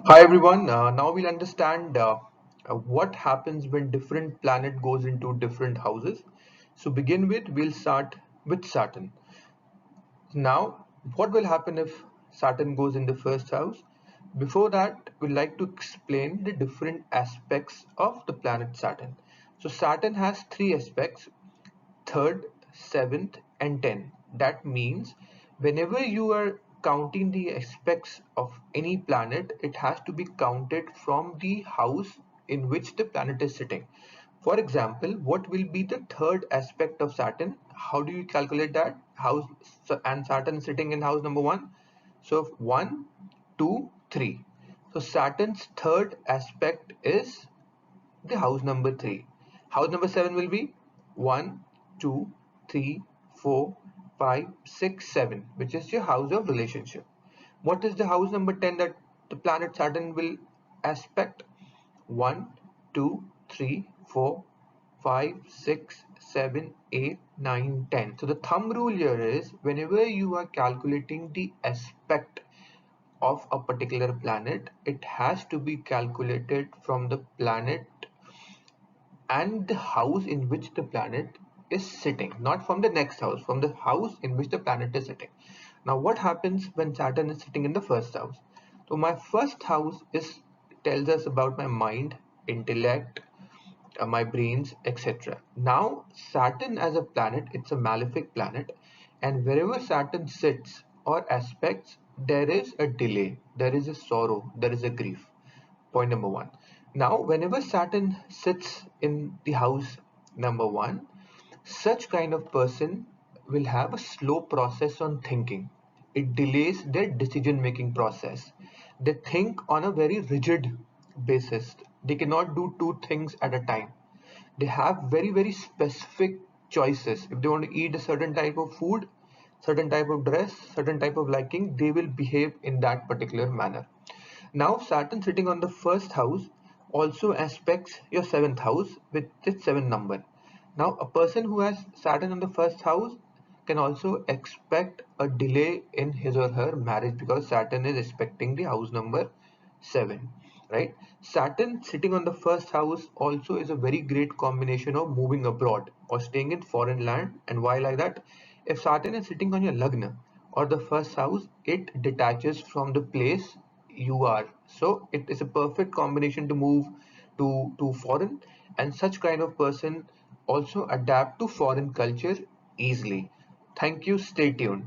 Hi everyone. Now we'll understand what happens when different planet goes into different houses. So begin with, we'll start with Saturn. Now, what will happen if Saturn goes in the first house? Before that, we'd like to explain the different aspects of the planet Saturn. So Saturn has three aspects: third, seventh, and 10. That means whenever you are counting the aspects of any planet, it has to be counted from the house in which the planet is sitting. For example, what will be the third aspect of Saturn? How do you calculate that? House and Saturn sitting in house number one. So 1, 2, 3. So Saturn's third aspect is the house number 3. House number 7 will be 1, 2, 3, 4, 5, 6, 7, which is your house of relationship. What is the house number 10 that the planet Saturn will aspect? 1, 2, 3, 4, 5, 6, 7, 8, 9, 10. So the thumb rule here is whenever you are calculating the aspect of a particular planet, it has to be calculated from the planet and the house in which the planet is sitting, not from the next house, from the house in which the planet is sitting. Now, what happens when Saturn is sitting in the first house? So, my first house is tells us about my mind, intellect, my brains, etc. Now, Saturn as a planet, it's a malefic planet, and wherever Saturn sits or aspects, there is a delay, there is a sorrow, there is a grief. Point number one. Now, whenever Saturn sits in the house number one, such kind of person will have a slow process on thinking. It delays their decision making process. They think on a very rigid basis. They cannot do two things at a time. They have very specific choices. If they want to eat a certain type of food, certain type of dress, certain type of liking, they will behave in that particular manner. Now Saturn sitting on the first house also aspects your seventh house with its seven number. Now a person who has Saturn on the first house can also expect a delay in his or her marriage because Saturn is expecting the house number 7, right? Saturn sitting on the first house also is a very great combination of moving abroad or staying in foreign land. And why like that? If Saturn is sitting on your lagna or the first house, it detaches from the place you are. So it is a perfect combination to move to foreign, and such kind of person also adapt to foreign culture easily. Thank you. Stay tuned.